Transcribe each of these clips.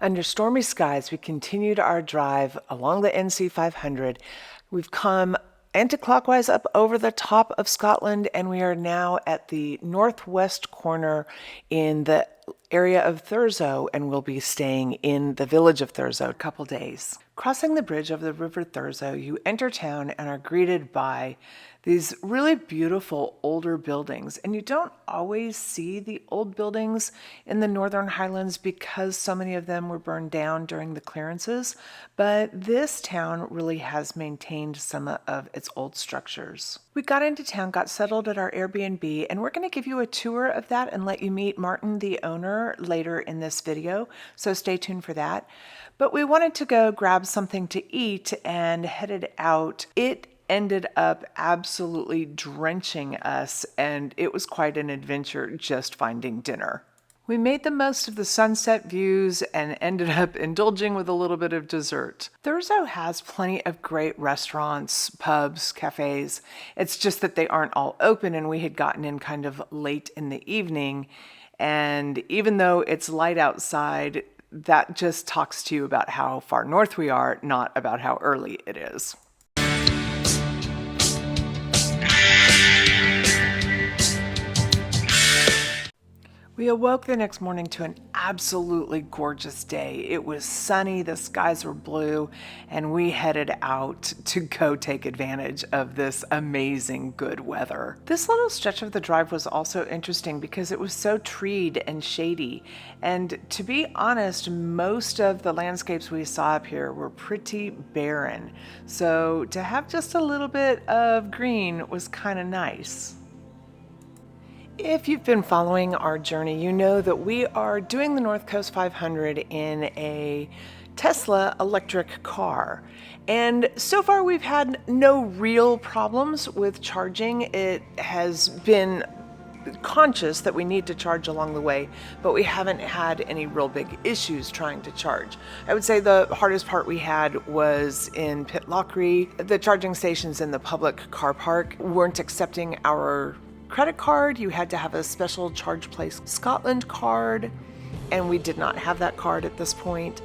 Under stormy skies, we continued our drive along the NC 500. We've come anti-clockwise up over the top of Scotland, and we are now at the northwest corner in the area of Thurso, and we'll be staying in the village of Thurso a couple days. Crossing the bridge over the River Thurso, you enter town and are greeted by these really beautiful older buildings. And you don't always see the old buildings in the Northern Highlands because so many of them were burned down during the clearances. But this town really has maintained some of its old structures. We got into town, got settled at our Airbnb, and we're going to give you a tour of that and let you meet Martin, the owner, later in this video. So stay tuned for that. But we wanted to go grab something to eat and headed out. It ended up absolutely drenching us, and it was quite an adventure just finding dinner. We made the most of the sunset views and ended up indulging with a little bit of dessert. Thurso has plenty of great restaurants, pubs, cafes. It's just that they aren't all open, and we had gotten in kind of late in the evening. And even though it's light outside, that just talks to you about how far north we are, not about how early it is. We awoke the next morning to an absolutely gorgeous day. It was sunny, the skies were blue, and we headed out to go take advantage of this amazing good weather. This little stretch of the drive was also interesting because it was so treed and shady. And to be honest, most of the landscapes we saw up here were pretty barren. So to have just a little bit of green was kind of nice. If you've been following our journey, you know that we are doing the North Coast 500 in a Tesla electric car. And so far we've had no real problems with charging. It has been conscious that we need to charge along the way, but we haven't had any real big issues trying to charge. I would say the hardest part we had was in Pitlochry. The charging stations in the public car park weren't accepting our credit card. You had to have a special Charge Place Scotland card, and we did not have that card at this point.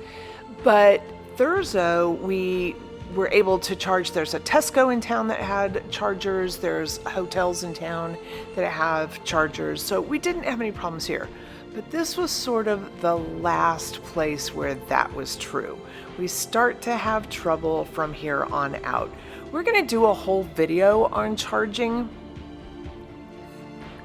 But Thurso, we were able to charge. There's a Tesco in town that had chargers. There's hotels in town that have chargers. So we didn't have any problems here. But this was sort of the last place where that was true. We start to have trouble from here on out. We're going to do a whole video on charging,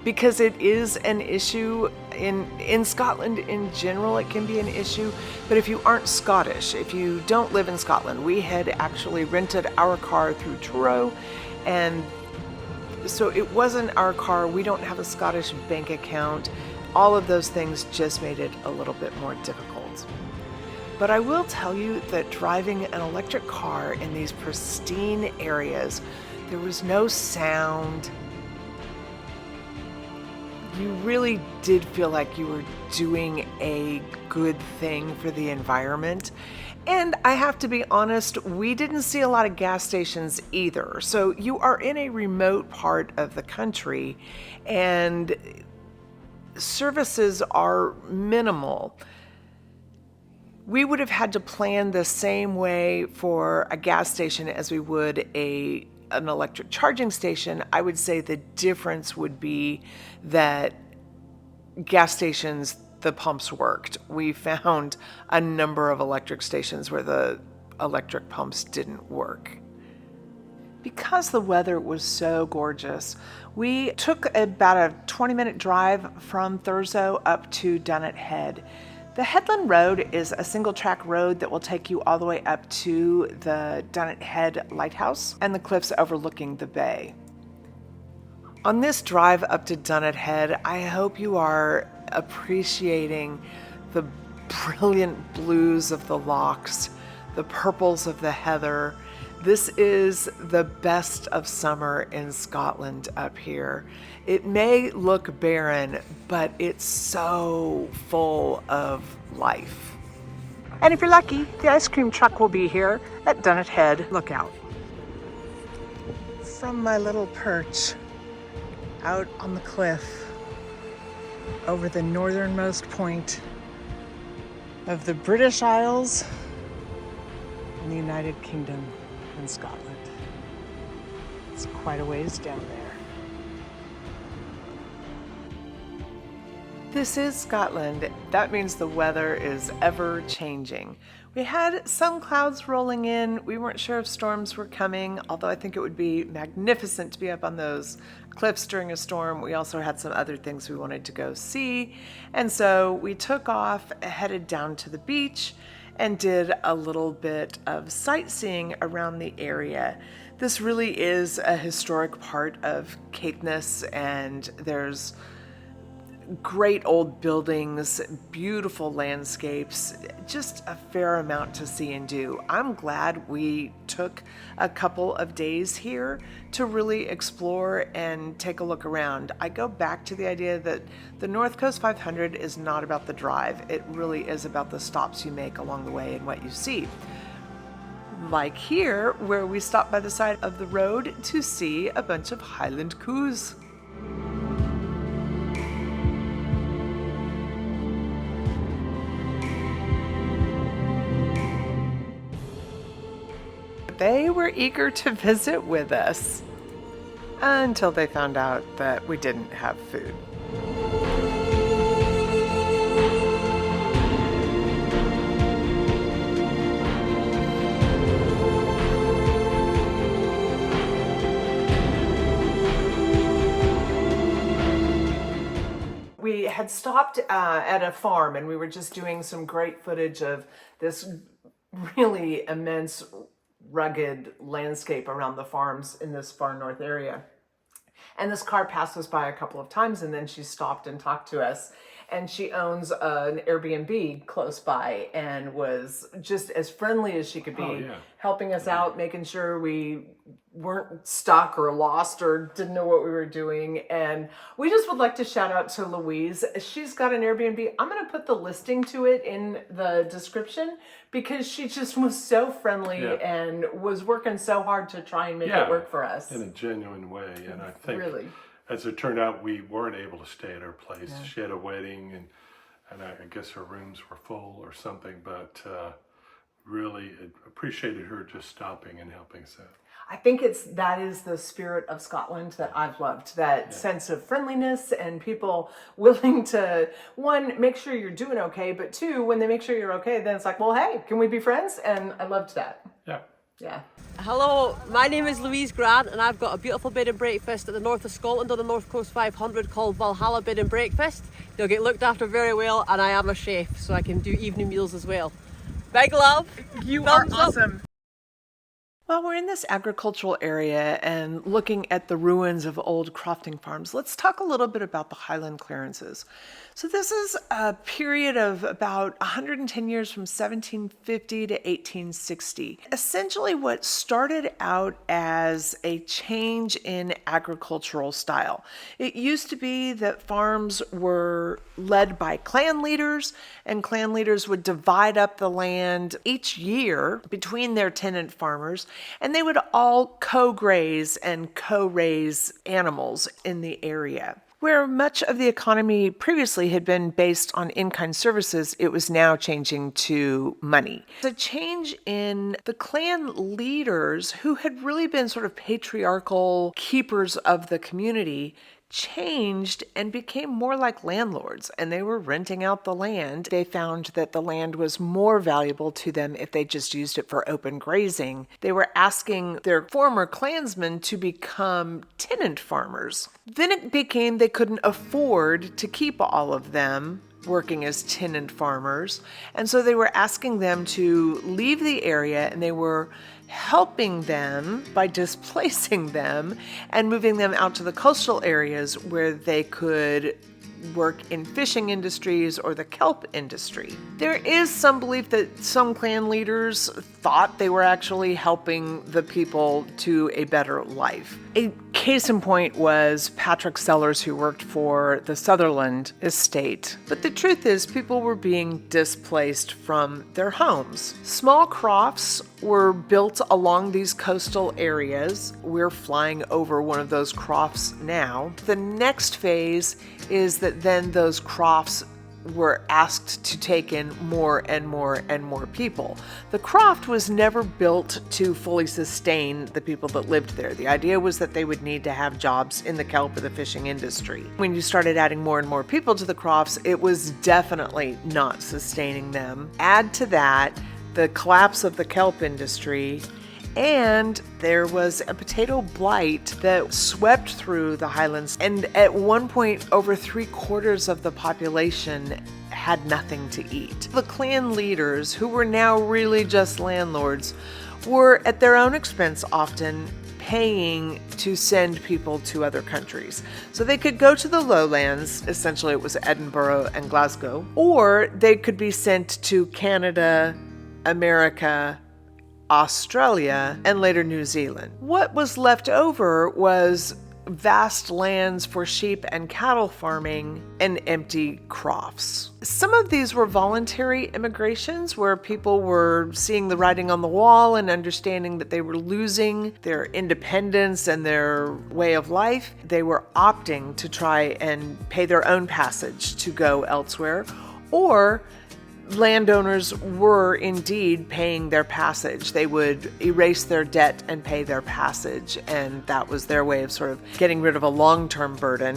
because it is an issue in Scotland in general. It can be an issue, but if you aren't Scottish, if you don't live in Scotland, we had actually rented our car through Turo, and so it wasn't our car. We don't have a Scottish bank account. All of those things just made it a little bit more difficult. But I will tell you that driving an electric car in these pristine areas, there was no sound. You really did feel like you were doing a good thing for the environment. And I have to be honest, we didn't see a lot of gas stations either. So you are in a remote part of the country and services are minimal. We would have had to plan the same way for a gas station as we would an electric charging station. I would say the difference would be that gas stations, the pumps worked. We found a number of electric stations where the electric pumps didn't work. Because the weather was so gorgeous, we took about a 20-minute drive from Thurso up to Dunnet Head. The Headland Road is a single-track road that will take you all the way up to the Dunnet Head Lighthouse and the cliffs overlooking the bay. On this drive up to Dunnet Head, I hope you are appreciating the brilliant blues of the lochs, the purples of the heather. This is the best of summer in Scotland up here. It may look barren, but it's so full of life. And if you're lucky, the ice cream truck will be here at Dunnet Head. Look out. From my little perch out on the cliff over the northernmost point of the British Isles in the United Kingdom and Scotland. It's quite a ways down there. This is Scotland. That means the weather is ever changing. We had some clouds rolling in. We weren't sure if storms were coming, although I think it would be magnificent to be up on those cliffs during a storm. We also had some other things we wanted to go see. And so we took off, headed down to the beach, and did a little bit of sightseeing around the area. This really is a historic part of Caithness, and there's great old buildings, beautiful landscapes, just a fair amount to see and do. I'm glad we took a couple of days here to really explore and take a look around. I go back to the idea that the North Coast 500 is not about the drive. It really is about the stops you make along the way and what you see. Like here, where we stopped by the side of the road to see a bunch of Highland coos. They were eager to visit with us until they found out that we didn't have food. We had stopped at a farm, and we were just doing some great footage of this really immense rugged landscape around the farms in this far north area. And this car passed us by a couple of times, and then she stopped and talked to us. And she owns an Airbnb close by and was just as friendly as she could be, helping us out, making sure we weren't stuck or lost or didn't know what we were doing. And we just would like to shout out to Louise. She's got an Airbnb. I'm going to put the listing to it in the description because she just was so friendly and was working so hard to try and make it work for us. In a genuine way. And I think really, as it turned out, we weren't able to stay at her place. Yeah. She had a wedding, and I guess her rooms were full or something, but really appreciated her just stopping and helping us out. I think that is the spirit of Scotland that I've loved, that sense of friendliness and people willing to, one, make sure you're doing okay, but two, when they make sure you're okay, then it's like, well, hey, can we be friends? And I loved that. Yeah. Hello, my name is Louise Grant, and I've got a beautiful bed and breakfast at the north of Scotland on the North Coast 500 called Valhalla Bed and Breakfast. You'll get looked after very well, and I am a chef, so I can do evening meals as well. Big love. You are awesome. While we're in this agricultural area and looking at the ruins of old crofting farms, let's talk a little bit about the Highland clearances. So this is a period of about 110 years from 1750 to 1860. Essentially what started out as a change in agricultural style. It used to be that farms were led by clan leaders, and clan leaders would divide up the land each year between their tenant farmers, and they would all co-graze and co-raise animals in the area. Where much of the economy previously had been based on in-kind services, it was now changing to money. The change in the clan leaders, who had really been sort of patriarchal keepers of the community, changed and became more like landlords, and they were renting out the land. They found that the land was more valuable to them if they just used it for open grazing. They were asking their former clansmen to become tenant farmers. Then it became they couldn't afford to keep all of them working as tenant farmers, and so they were asking them to leave the area, and they were helping them by displacing them and moving them out to the coastal areas where they could work in fishing industries or the kelp industry. There is some belief that some clan leaders thought they were actually helping the people to a better life. A case in point was Patrick Sellers, who worked for the Sutherland estate. But the truth is, people were being displaced from their homes. Small crofts were built along these coastal areas. We're flying over one of those crofts now. The next phase is that then those crofts were asked to take in more and more and more people. The croft was never built to fully sustain the people that lived there. The idea was that they would need to have jobs in the kelp or the fishing industry. When you started adding more and more people to the crofts, it was definitely not sustaining them. Add to that the collapse of the kelp industry, and there was a potato blight that swept through the Highlands, and at one point over 3/4 of the population had nothing to eat. The clan leaders, who were now really just landlords, were at their own expense often paying to send people to other countries. So they could go to the lowlands, essentially it was Edinburgh and Glasgow, or they could be sent to Canada, America, Australia, and later New Zealand. What was left over was vast lands for sheep and cattle farming and empty crofts. Some of these were voluntary immigrations where people were seeing the writing on the wall and understanding that they were losing their independence and their way of life. They were opting to try and pay their own passage to go elsewhere, or landowners were indeed paying their passage. They would erase their debt and pay their passage, and that was their way of sort of getting rid of a long-term burden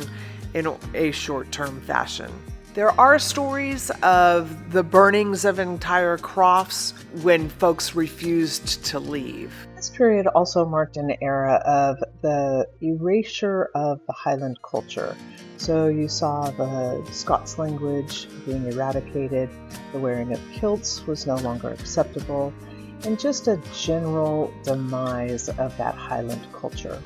in a short-term fashion. There are stories of the burnings of entire crofts when folks refused to leave. This period also marked an era of the erasure of the Highland culture. So you saw the Scots language being eradicated, the wearing of kilts was no longer acceptable, and just a general demise of that Highland culture.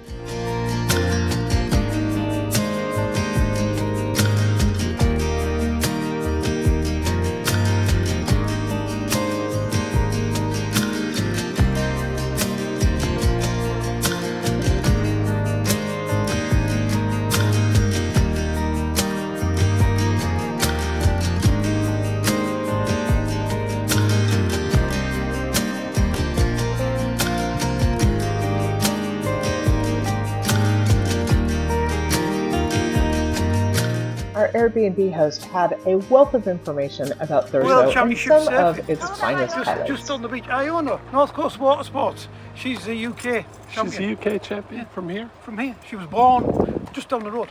Our Airbnb host had a wealth of information about Thurso and some of its finest highlights. Just on the beach. Iona, North Coast Watersports. She's the UK champion. She's the UK champion from here? From here. She was born just down the road.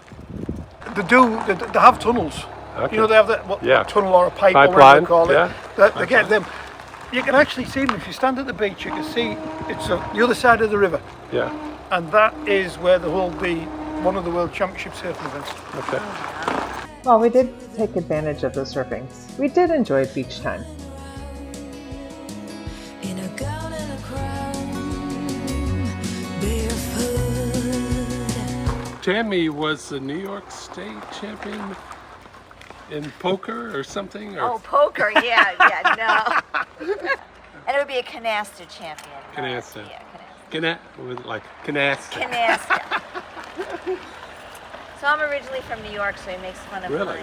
They have tunnels. Okay. You know, they have that tunnel or a pipe or whatever you call it. Yeah. They get them. You can actually see them if you stand at the beach. You can see it's the other side of the river. Yeah. And that is where they hold one of the World Championship surfing events. Okay. While we did take advantage of the surfing, we did enjoy beach time. In a gown and a crown, barefoot. Tammy was the New York State champion in poker or something? Or? Oh, poker, yeah, no. And it would be a canasta champion. Canasta. Yeah, Canasta. canasta. So I'm originally from New York, so he makes fun of Really?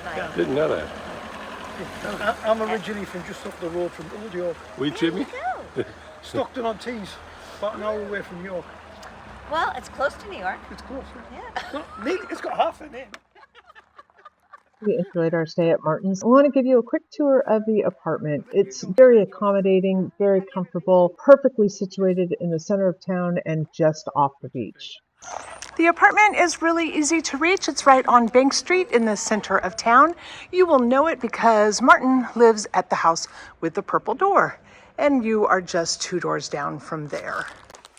my Didn't know that. I'm originally from just up the road from Old York. We, Jimmy? Stockton-on-Tees, about an hour away from York. Well, it's close to New York. It's close. Yeah. It's got half a name. We enjoyed our stay at Martin's. I want to give you a quick tour of the apartment. It's very accommodating, very comfortable, perfectly situated in the center of town and just off the beach. The apartment is really easy to reach. It's right on Bank Street in the center of town. You will know it because Martin lives at the house with the purple door, and you are just 2 doors down from there.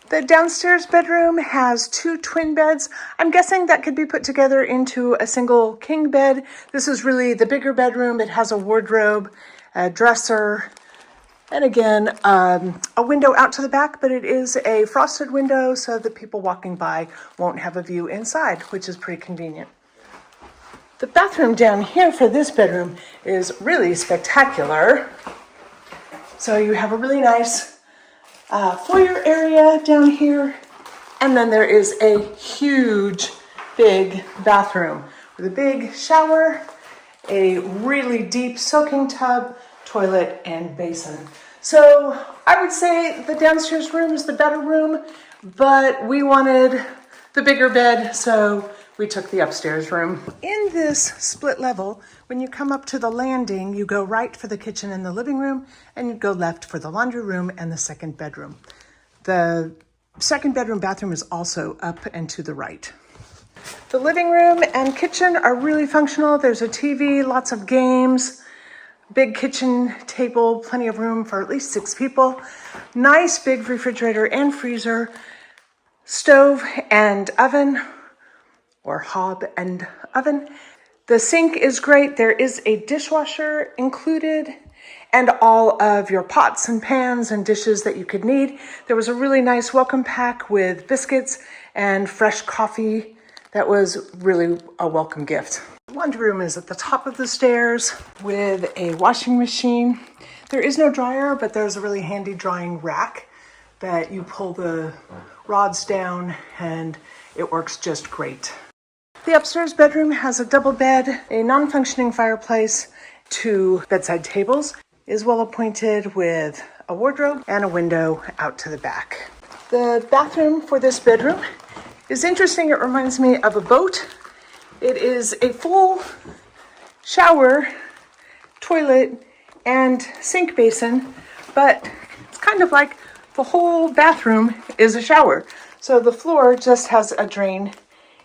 The downstairs bedroom has 2 twin beds. I'm guessing that could be put together into a single king bed. This is really the bigger bedroom. It has a wardrobe, a dresser, and again, a window out to the back, but it is a frosted window so that people walking by won't have a view inside, which is pretty convenient. The bathroom down here for this bedroom is really spectacular. So you have a really nice foyer area down here, and then there is a huge, big bathroom with a big shower, a really deep soaking tub, toilet, and basin. So I would say the downstairs room is the better room, but we wanted the bigger bed, so We took the upstairs room. In this split level, when you come up to the landing, you go right for the kitchen and the living room, and you go left for the laundry room and the second bedroom. The second bedroom bathroom is also up and to the right. The living room and kitchen are really functional. There's a TV, lots of games, big kitchen table, plenty of room for at least 6 people. Nice big refrigerator and freezer, stove and oven, or hob and oven. The sink is great. There is a dishwasher included and all of your pots and pans and dishes that you could need. There was a really nice welcome pack with biscuits and fresh coffee. That was really a welcome gift. The laundry room is at the top of the stairs with a washing machine. There is no dryer, but there's a really handy drying rack that you pull the rods down and it works just great. The upstairs bedroom has a double bed, a non-functioning fireplace, 2 bedside tables, is well appointed with a wardrobe and a window out to the back. The bathroom for this bedroom is interesting. It reminds me of a boat. It is a full shower, toilet, and sink basin, but it's kind of like the whole bathroom is a shower. So the floor just has a drain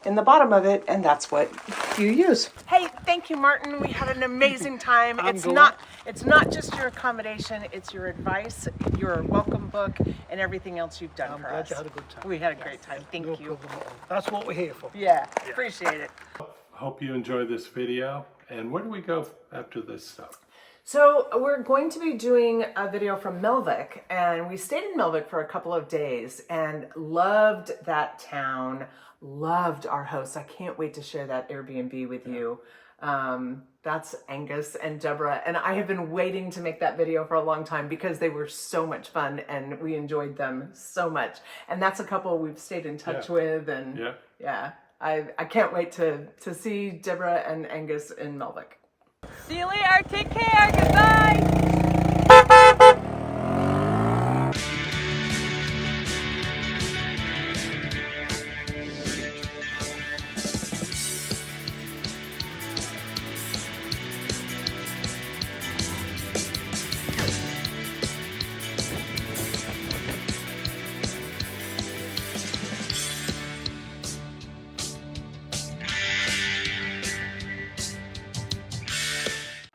in the bottom of it, and that's what you use. Hey, thank you, Martin. We had an amazing time. It's not just your accommodation, it's your advice, your welcome book, and everything else you've done for us. I'm glad you had a good time. We had a great time. Thank No you. problem at all. That's what we're here for. Yeah, appreciate it. Hope you enjoy this video. And where do we go after this stuff? So we're going to be doing a video from Melvick, and we stayed in Melvick for a couple of days and loved that town, loved our hosts. I can't wait to share that Airbnb with you. That's Angus and Deborah, and I have been waiting to make that video for a long time because they were so much fun and we enjoyed them so much. And that's a couple we've stayed in touch with, and I can't wait to see Deborah and Angus in Melvick. See you later. Take care. Goodbye.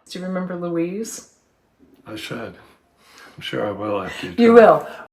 Do you remember Louise? I should. I'm sure I will after You will.